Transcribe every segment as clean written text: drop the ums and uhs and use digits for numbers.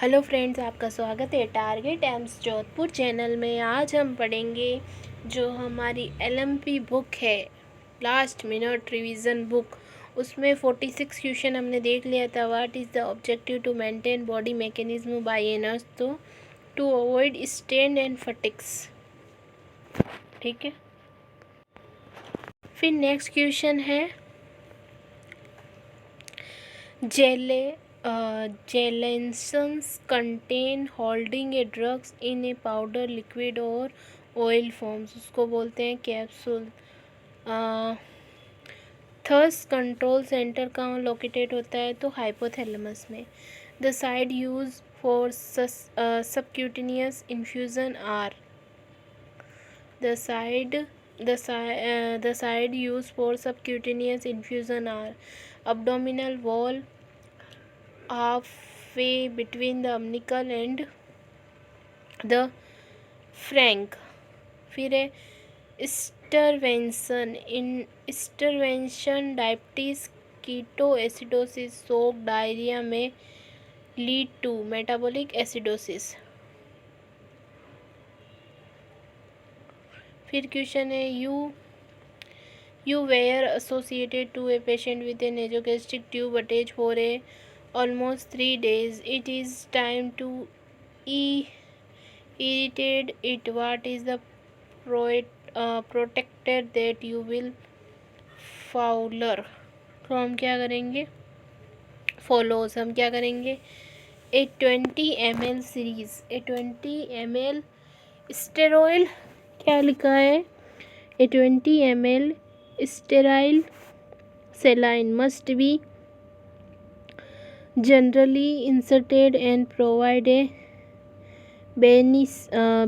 Hello friends, आपका स्वागत है टारगेट एम्स जोधपुर चैनल में। आज हम पढ़ेंगे जो हमारी एलएमपी बुक है, लास्ट मिनट रिवीजन बुक। उसमें 46 क्वेश्चन हमने देख लिया था। What is the objective to maintain body mechanism by nurses, तो to avoid strain and fatigues. ठीक है, फिर नेक्स्ट क्वेश्चन है Gelations contain holding a drugs in a powder, liquid और oil forms, उसको बोलते हैं कैप्सूल। थर्स्ट कंट्रोल सेंटर कहाँ लोकेटेड होता है, तो हाइपोथैलेमस में। The side use for subcutaneous infusion are the side used for subcutaneous infusion are abdominal wall, halfway between the umbilical and the frank। फिर है इंटरवेंशन डायबिटीज, कीटो एसिडोसिस, शोक, diarrhoea में lead to metabolic acidosis. फिर question है you were associated to a patient with a nasogastric tube attached for a almost 3 days. It is time to irritate it. What is the protector that you will follow? तो हम क्या करेंगे, follows हम क्या करेंगे, ए 20 ml series, ए 20 ml स्टेरॉइल, क्या लिखा है, ए 20 ml sterile saline must be generally inserted and provide a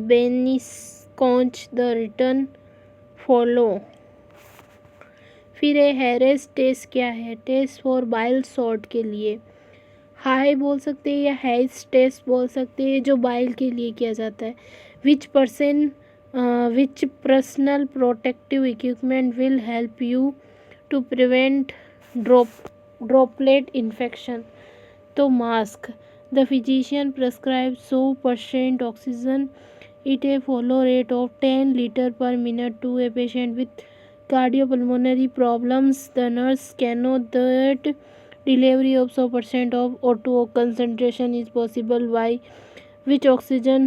Benisconch the return follow। फिर हैरेस टेस्ट क्या है, टेस्ट फॉर बाइल सॉर्ट के लिए हाई बोल सकते हैं या हैज टेस्ट बोल सकते हैं, जो बाइल के लिए किया जाता है। Which personal protective equipment will help you to prevent droplet infection, तो mask. The physician prescribe 100% oxygen it a flow rate of 10 litre per minute to a patient with cardiopulmonary problems। The nurse can know that delivery of 100% of O2 concentration is possible by which oxygen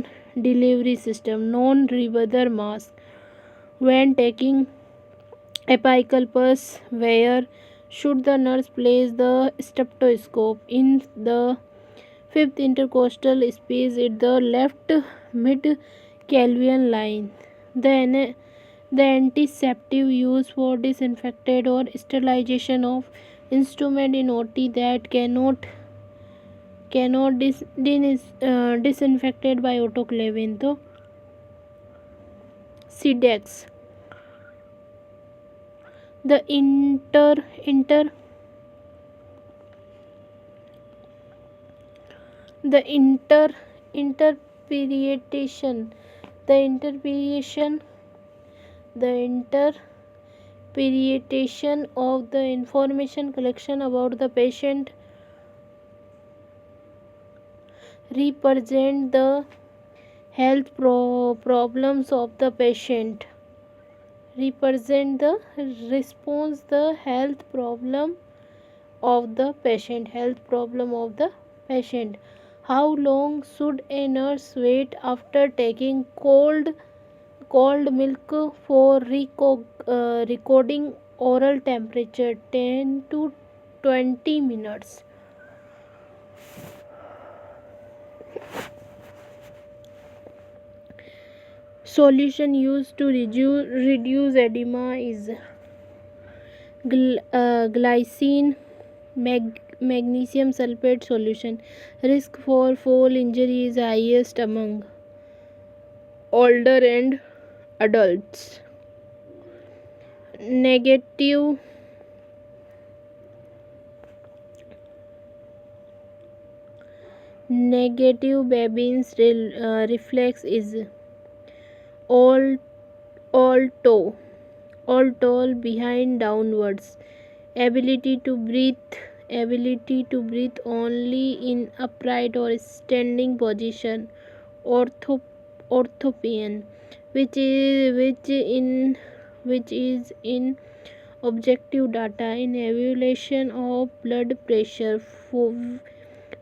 delivery system, non-rebreather mask। When taking apical pulse, where should the nurse place the stethoscope? In the fifth intercostal space at the left mid-calvian line। The antiseptic used for disinfected or sterilization of instrument in OT that cannot disinfected by autoclaving, तो Sidex। The interpretation of the information collection about the patient represent the health problems of the patient, represent the response the health problem of the patient। How long should a nurse wait after taking cold milk for recording oral temperature? 10 to 20 minutes। Solution used to reduce edema is glycine magnesium sulfate solution। Risk for fall injury is highest among older and adults। Negative Babin's reflex is all tall behind downwards। Ability to breathe ability to breathe only in upright or standing position. Ortho, orthopedian, which is in objective data in evaluation of blood pressure, full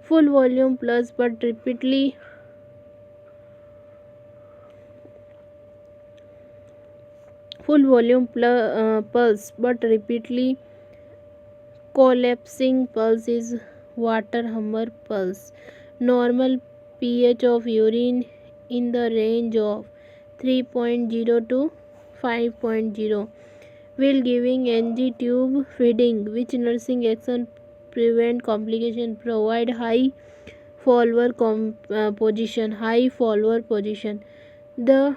volume plus but repeatedly pulse but repeatedly collapsing pulse is water hammer pulse. Normal pH of urine in the range of 3.0 to 5.0. While giving NG tube feeding, which nursing action prevent complication, provide high follower position. The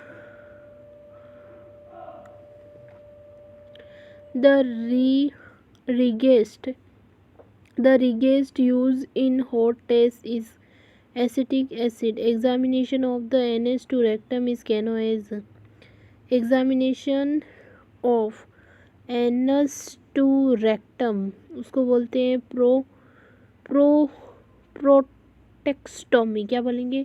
the re, regest the regest used in hot test is acetic acid. Examination of the anus to rectum is canoes. Examination of anus to rectum उसको बोलते हैं pro proctostomy. क्या बोलेंगे?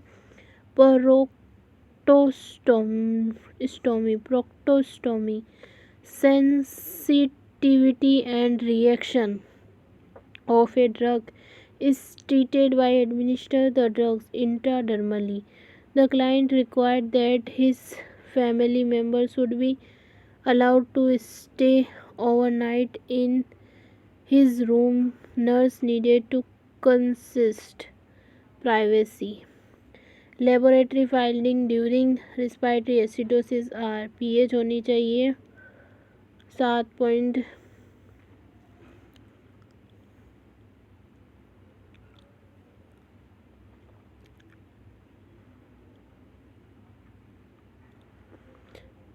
Proctostomy. Sensitivity and reaction of a drug is treated by administer the drugs intradermally. The client required that his family members should be allowed to stay overnight in his room. Nurse needed to consist privacy. Laboratory finding during respiratory acidosis are pH होनी चाहिए 7.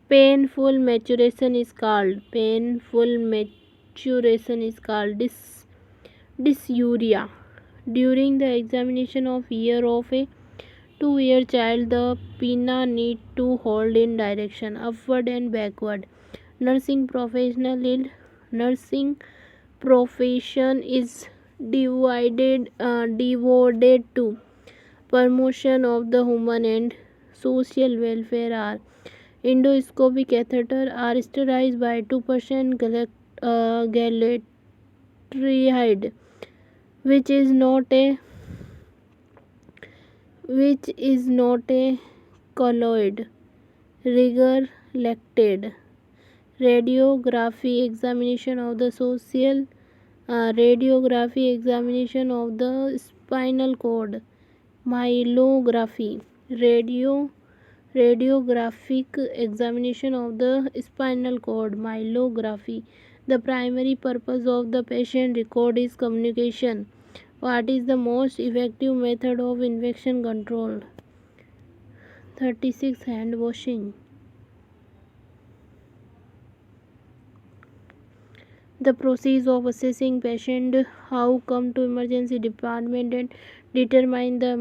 Painful maturation is called dysuria. During the examination of ear of a 2-year child, the pinna need to hold in direction upward and backward. Nursing profession is devoted to promotion of the human and social welfare. Are endoscopic catheter are sterilized by 2% galetride, which is not a colloid. Rigor lactate. Radiography examination of the spinal cord. Myelography. Radiographic examination of the spinal cord. Myelography. The primary purpose of the patient record is communication. What is the most effective method of infection control? 36. Hand washing. The process of assessing patient how come to emergency department and determine the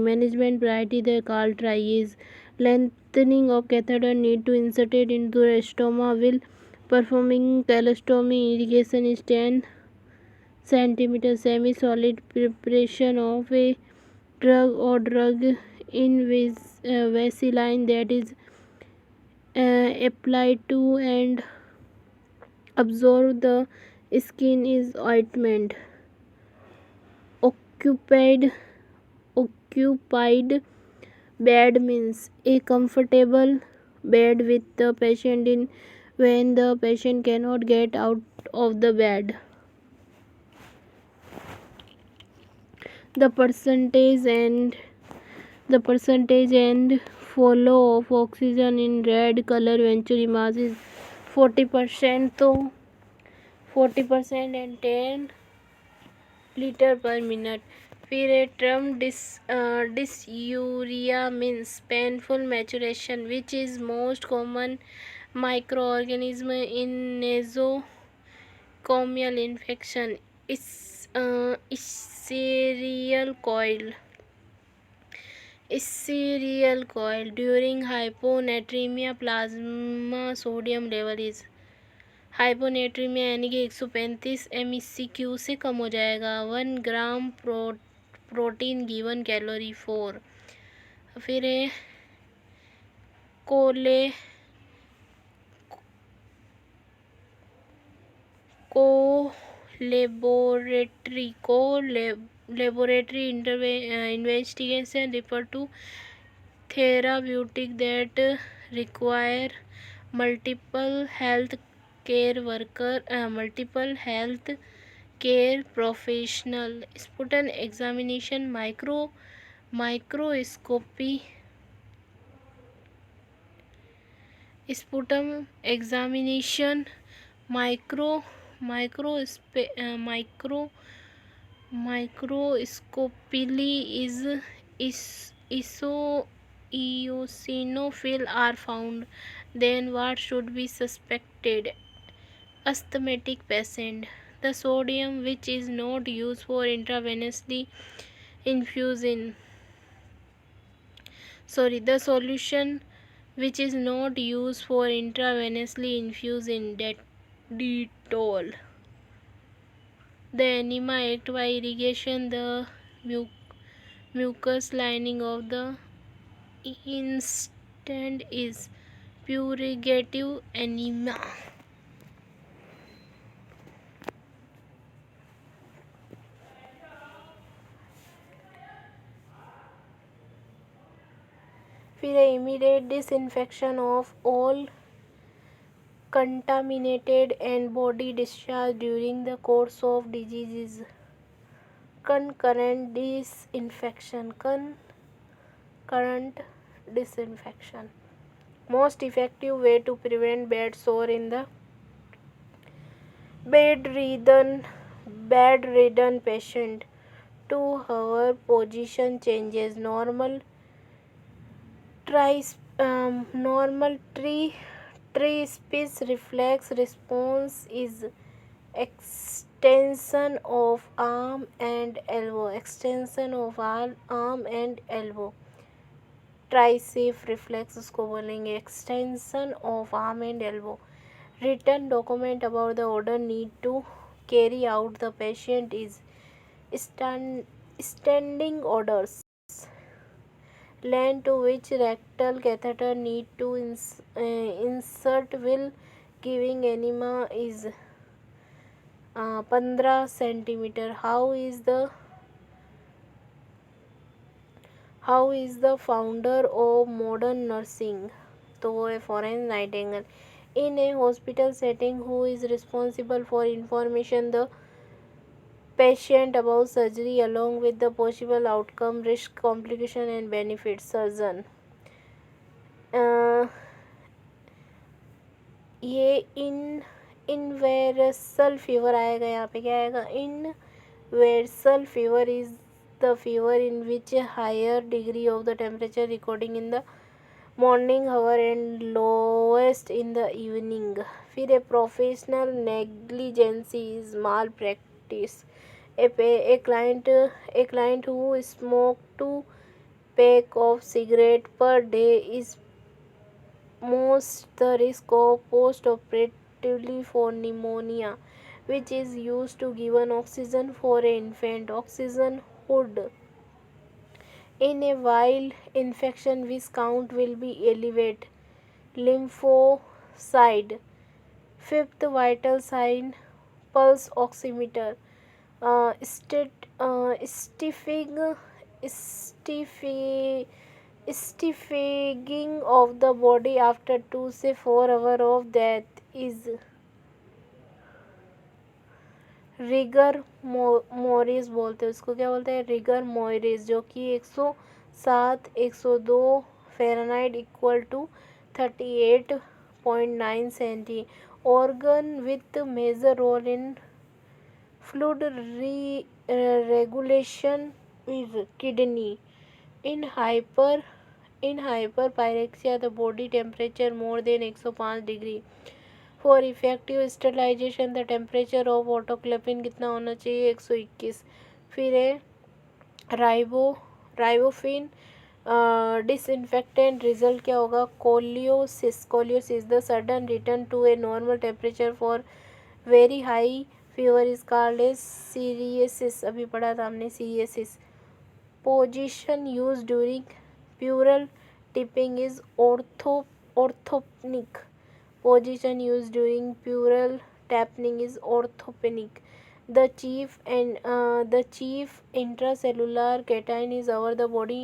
management priority. The call try is lengthening of catheter need to insert it into the stoma while performing colostomy. Irrigation is 10 cm. Semi-solid preparation of a drug or drug in vaseline that is applied to and absorb the skin is ointment. Occupied bed means a comfortable bed with the patient in when the patient cannot get out of the bed. The percentage and flow of oxygen in red color venturi mass is 40%. तो 40% and 10 liter per minute. Perineum dysuria means painful maturation, which is most common microorganism in nosocomial infection. Serial coil during hyponatremia plasma sodium level is हाइपोनेट्री में यानी कि 135 MECQ से कम हो जाएगा। 1 gram protein given calorie 4। फिर है laboratory investigation refer to therapeutic that require multiple health care professional. Sputum examination microscopy sputum examination microscopically is eosinophil are found. Then what should be suspected? Asthmatic patient. The sodium which is not used for intravenously infusion. The solution which is not used for intravenously infusion, Dettol. The enema act by irrigation the mucous lining of the intestine is purgative enema. फिर immediate disinfection of all contaminated and body discharge during the course of diseases. Concurrent disinfection. Most effective way to prevent bad sore in the bedridden patient. 2-hour position changes. Normal tree-space reflex response is extension of arm and elbow. Tricep reflex उसको बोलेंगे, extension of arm and elbow. Written document about the order need to carry out the patient is standing orders. Length to which rectal catheter need to insert will giving enema is 15 centimeter. How is the founder of modern nursing? तो वो है Florence Nightingale. In a hospital setting, who is responsible for information the patient about surgery along with the possible outcome, risk, complication and benefits? Surgeon. ये universal fever आएगा. यहाँ पे क्या आएगा? Universal fever is the fever in which a higher degree of the temperature recording in the morning hour and lowest in the evening. फिर a professional negligence is malpractice. A client who smoked 2 packs of cigarette per day is most the risk of post-operatively for pneumonia, which is used to give an oxygen for an infant. Oxygen hood. In a viral infection, which count will be elevated? Lymphocyte. 5th vital sign, pulse oximeter. Stiffening of the body after 2 से 4 hours of death is rigor mortis बोलते हैं उसको. क्या बोलते हैं? Rigour Morris, जो कि 107-102 Fahrenheit equal to 38.9 centi. Organ with major role in fluid regulation is kidney. In hyperpyrexia, the body temperature more than 105 degree. For effective sterilization, the temperature of autoclaving कितना होना चाहिए? 121. फिर है राइबोफ्लाविन डिसइंफेक्टेंट रिजल्ट क्या होगा, कोलियोसिस, कोलियोसिस the sudden return to a normal temperature for very high fever is called as सीरियसिस, अभी पढ़ा था हमने सीरियसिस. पोजीशन यूज ड्यूरिंग प्यूरल tipping is orthopneic. Position used during pleural tapping is orthopenic. The chief intracellular cation is over the body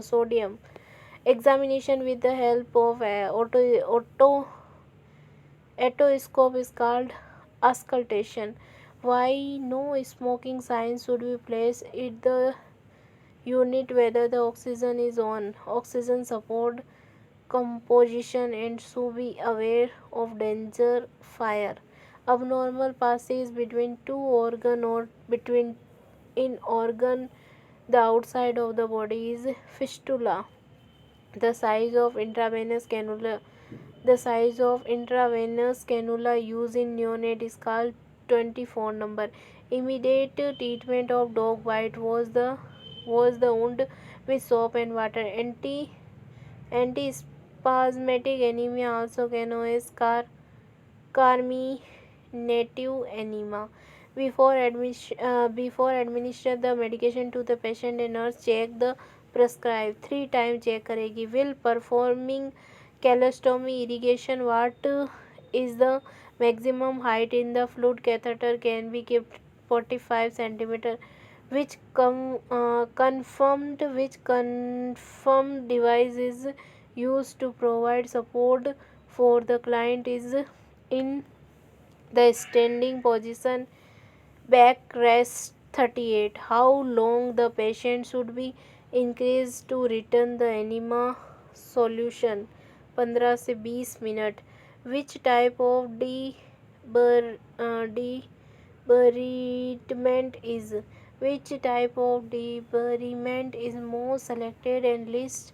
sodium. Examination with the help of otoscope is called auscultation. Why no smoking sign should be placed at the unit whether the oxygen is on. Oxygen support composition and should be aware of danger fire. Abnormal passage between two organ or between in organ the outside of the body is fistula. The size of intravenous cannula used in neonate is called 24 number. Immediate treatment of dog bite was the wound with soap and water. Antispasmodic anemia, also known as carminative anemia. Before administer the medication to the patient, a nurse check the prescribe 3 times check करेगी. Will performing colostomy irrigation, what is the maximum height in the fluid catheter can be kept 45 centimeter. Which confirmed device is used to provide support for the client is in the standing position. Backrest 38. How long the patient should be increased to return the enema solution? 15 से 20 minute. Which type of debridement is most selected and least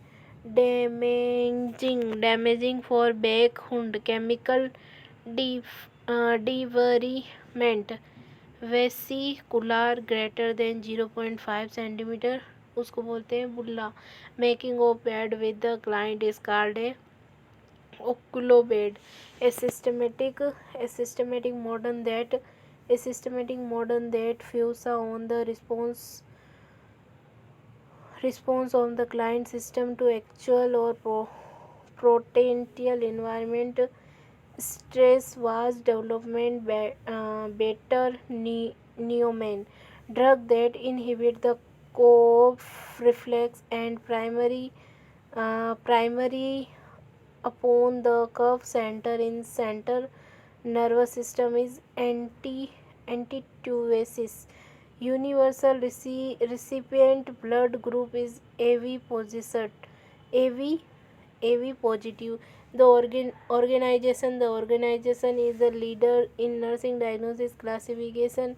damaging for back wound? Chemical debridement. Vesicular greater than 0.5 centimetre उसको बोलते हैं bulla. Making of bed with the client is called a oculobed. A systematic modern that focuses on the response of the client system to actual or potential environment stress was development better neomen drug that inhibit the cough reflex and primary upon the curve center in center nervous system is antituberculosis. Universal recipient blood group is AB positive. AB positive. The organization is the leader in nursing diagnosis classification.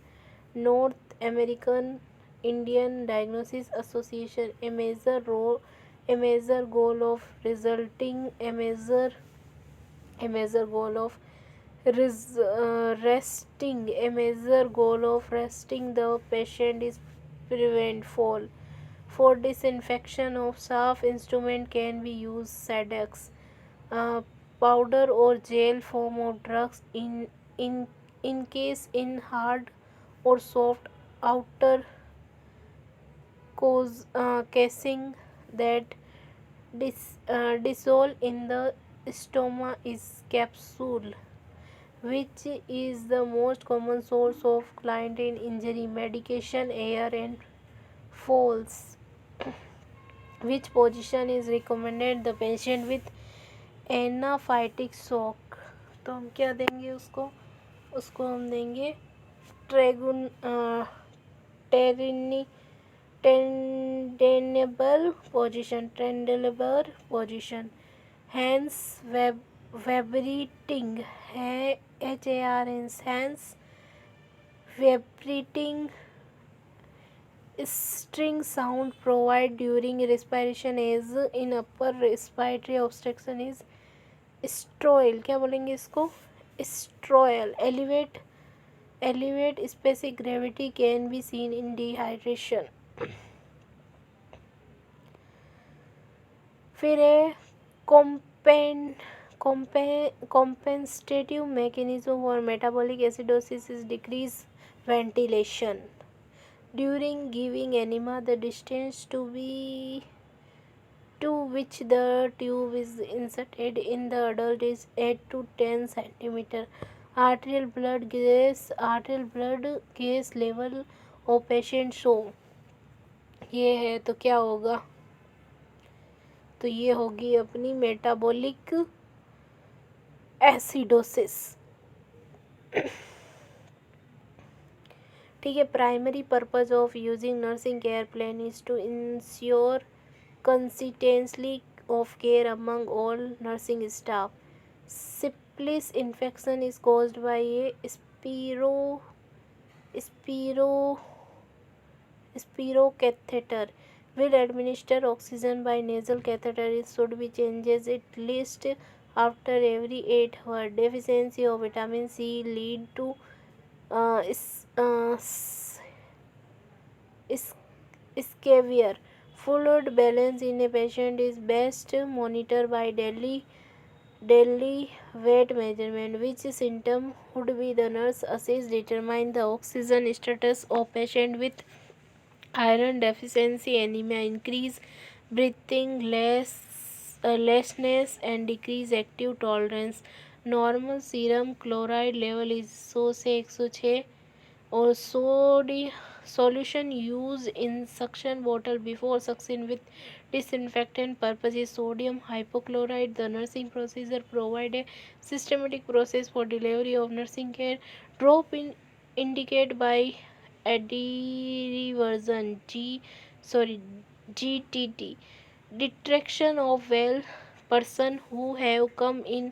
North American Indian Diagnosis Association. A major goal of resting the patient is prevent fall. For disinfection of soft instrument can be used Sedex, powder or gel form of drugs in case in hard or soft outer casing that dissolve in the stoma is capsule, which is the most common source of client injury. Medication, air and falls. Which position is recommended the patient with anaphylactic shock? तो हम क्या देंगे उसको हम देंगे Trendelenburg position. हैंस vibrating है HARNS हैंस vibrating string sound provided during respiration as in upper respiratory obstruction is स्ट्रोयल. क्या बोलेंगे इसको? स्ट्रोयल. elevate specific gravity can be seen in dehydration. फिर है compensative mechanism for metabolic acidosis is decrease ventilation. During giving enema, the distance to which the tube is inserted in the adult is 8 to 10 centimeter. Arterial blood gas level of patient show. ये है तो क्या होगा, तो ये होगी अपनी metabolic acidosis. ठीक है। Primary purpose of using nursing care plan is to ensure consistency of care among all nursing staff. Syphilis infection is caused by a spirocatheter. Will administer oxygen by nasal catheter. It should be changes at least after every 8 hours. Deficiency of vitamin C lead to scabier. Fluid balance in a patient is best monitored by daily weight measurement. Which symptom would be the nurse assess determine the oxygen status of patient with iron deficiency, anemia, increase breathing lessness and decrease active tolerance. Normal serum chloride level is 100 से 106 और solution used in suction bottle before suction with disinfectant purposes. Sodium hypochlorite. The nursing procedure provide a systematic process for delivery of nursing care. Drop in indicate by adhesion GTT. Detection of well person who have come in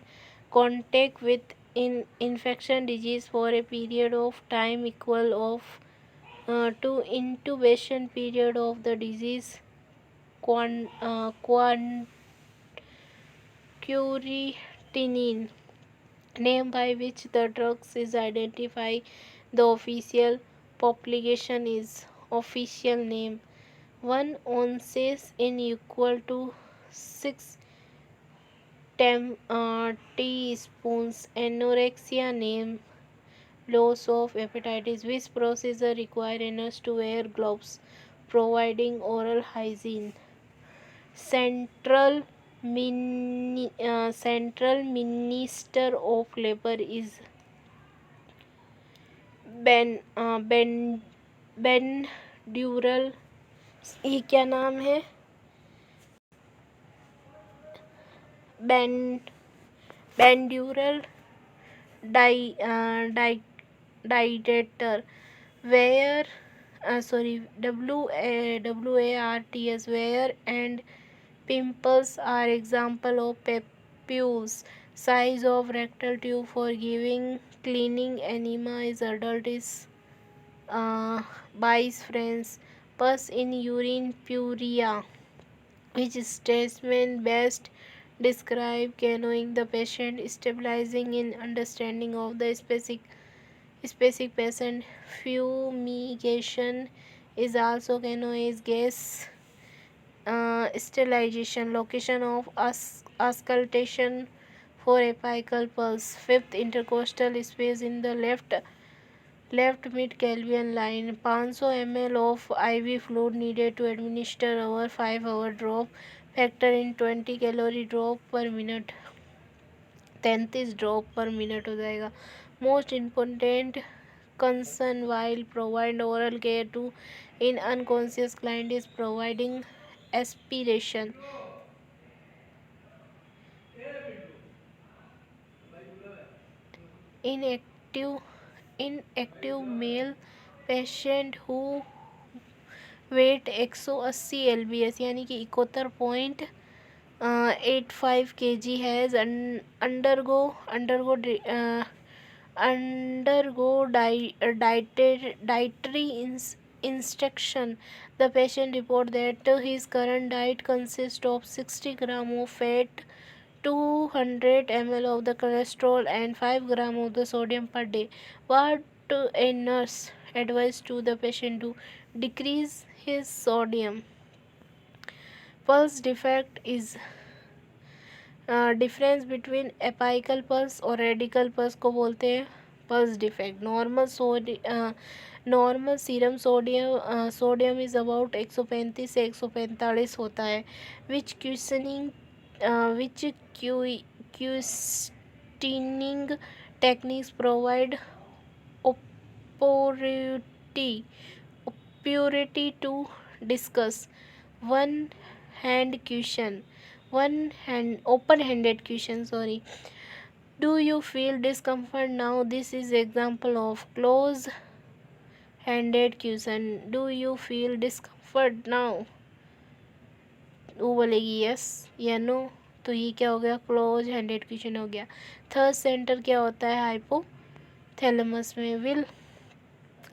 contact with infection disease for a period of time equal of to intubation period of the disease. Quercetin, name by which the drugs is identified. The official publication is official name. 1 ounces in equal to 6 teaspoons. Anorexia, name loss of appetite. Which procedure require a nurse to wear gloves, providing oral hygiene. Central Minister of Labor is Ben ड्यूरल। ये क्या नाम है? बेंड्यूरल डाइटेटर where WARTS, where and pimples are example of papules. Size of rectal tube for giving cleaning enema is adult is 22 friends. Pus in urine puria. Which statement best describe canoeing the patient, stabilizing in understanding of the specific patient. Fumigation is also canoe's gas sterilization. Location of auscultation for apical pulse. Fifth, intercostal space in the left mid-Kelvin line. 500 ml of IV fluid needed to administer over 5-hour drop. Factor in 20 calorie drop per minute. 33 drop पर minute हो जाएगा. Most important concern while provide oral care to in unconscious client is providing aspiration. Inactive male patient who weight 180 lbs यानी कि 71.85 kg has undergo dietary instruction. The patient report that his current diet consists of 60 gram of fat, 200 ml of the cholesterol and 5 gram of the sodium per day. What a nurse advised to the patient to decrease his sodium. Pulse defect is difference between apical pulse और radical pulse को बोलते हैं pulse defect. Normal serum sodium is about 135 से 145 होता है. Which questioning techniques provide purity purity to discuss one hand question one hand open handed question. Sorry. Do you feel discomfort now? This is example of close handed question. Do you feel discomfort now? वो बोलेगी yes या no. तो ये क्या हो गया? Close handed question हो गया. थर्ड सेंटर क्या होता है? हाइपोथैलेमस में. विल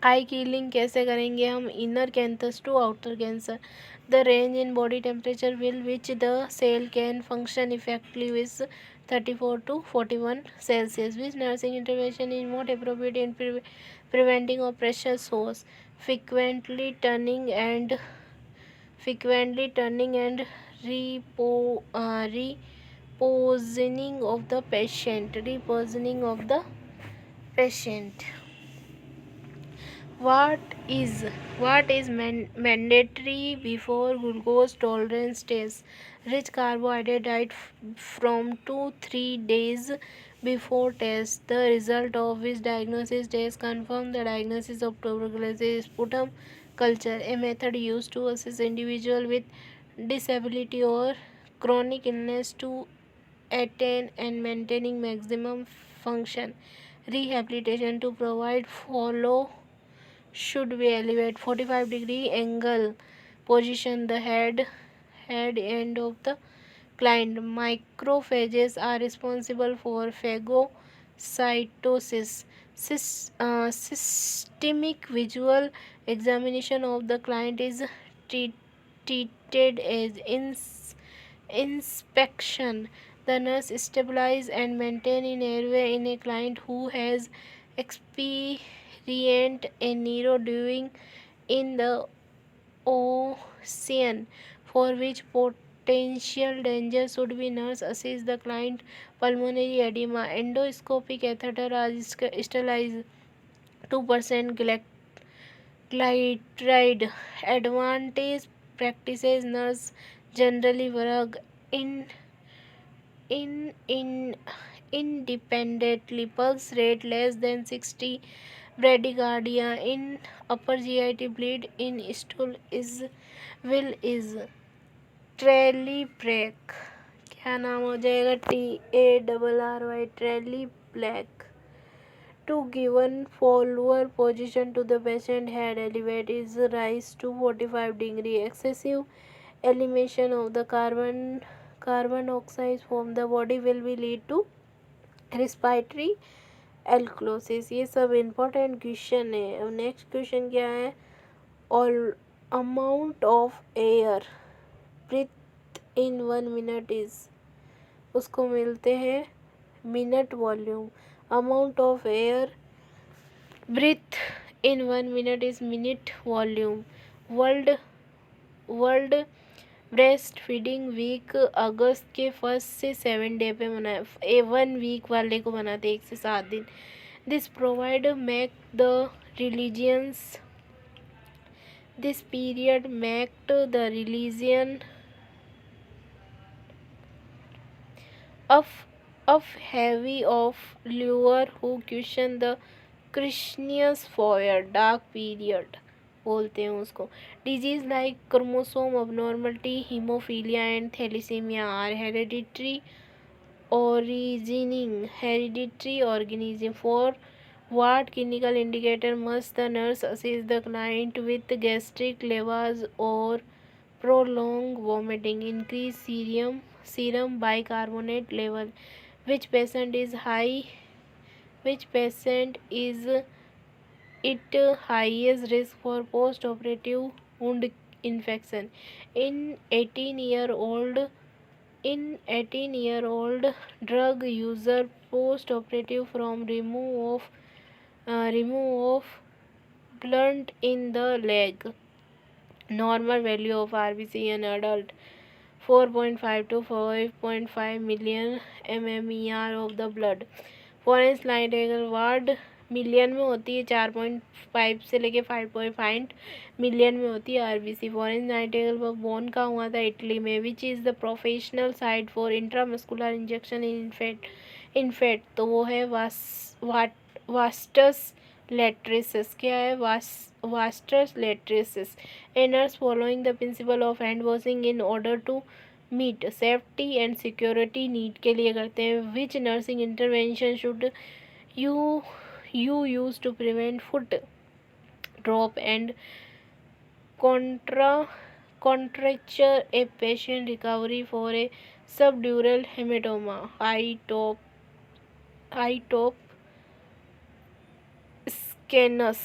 आई कीलिंग कैसे करेंगे हम? Inner canthus to outer canthus. The range in body temperature will which the cell can function effectively is 34 to 41 Celsius. Which nursing intervention is more appropriate in preventing of pressure sores? Frequently turning and repositioning of the patient. What is mandatory before glucose tolerance test? Rich carbohydrate diet from 2-3 days before test. The result of which diagnosis test confirm the diagnosis of tuberculosis. Sputum culture, a method used to assess individual with disability or chronic illness to attain and maintaining maximum function. Rehabilitation to provide follow should be elevate 45-degree angle. Position the head end of the client. Macrophages are responsible for phagocytosis. Systemic visual examination of the client is treated as inspection. The nurse stabilize and maintain in airway in a client who has experienced a narrow during in the ocean, for which potential danger should be nurse assess the client pulmonary edema. Endoscopic catheter are sterilized 2% glyceride. Advantage practices nurse generally work in independently. Pulse rate less than 60. Bradycardia in upper GIT. Bleed in stool is ट्रेलीब्रैक. क्या नाम हो जाएगा? TARRY ट्रेलीब्रैक. To given follower position to the patient head elevate is rise to 45-degree. Excessive elimination of the carbon oxide from the body will be lead to respiratory alkalosis. ये सब important question है. अब next question क्या है? All amount of air breath in 1 minute is, उसको मिलते हैं minute volume. Amount of air breath in 1 minute is minute volume. World breast feeding week अगस्त के 1 से 7 डे पे मनाया. 1 वीक वाले को मनाते 1 से 7 दिन. This provide make the religions. This period make the religion of heavy of lure who question the Christians for dark period बोलते हैं उसको. Disease like chromosome abnormality, haemophilia and thalassaemia are hereditary organism. For what clinical indicator must the nurse assess the client with gastric lavage or prolonged vomiting? Increase serum bicarbonate level. Which patient is it highest risk for post-operative wound infection? In 18-year-old drug user post-operative from remove of blunt in the leg. Normal value of RBC in adult 4.5 to 5.5 million mmER of the blood. Florence Nightingale ward million में होती है, 4.5 से लेके 5.5 million में होती है RBC. Florence Nightingale वर्क born का हुआ था इटली में। Which is the professional site for intramuscular injection in fat तो वो है वास्टस लेट्रिसिस। क्या है? Vastus lateralis. A nurse following the principle of hand washing in order to meet safety and security need के लिए करते हैं। Which nursing intervention should you use to prevent foot drop and contracture a patient recovery for a subdural hematoma? eye top scanus।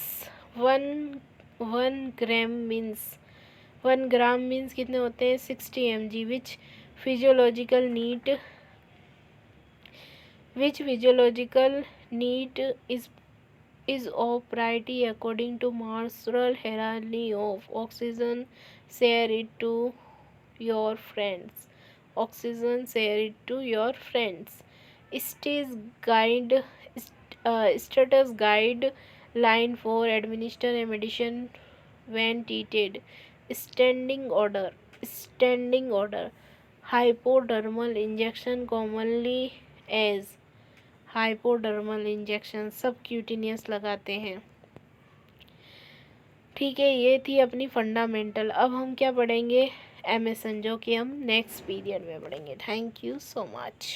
One gram means कितने होते हैं? 60 mg। which physiological need is of priority according to Marshall hierarchy of oxygen? Share it to your friends. Status guideline for administer a medicine when treated. Standing order. Hypodermal injection commonly as hypodermal injection subcutaneous लगाते हैं। ठीक है, ये थी अपनी fundamental. अब हम क्या पढ़ेंगे? एमएसएन, जो कि हम नेक्स्ट पीरियड में पढ़ेंगे। Thank you so much.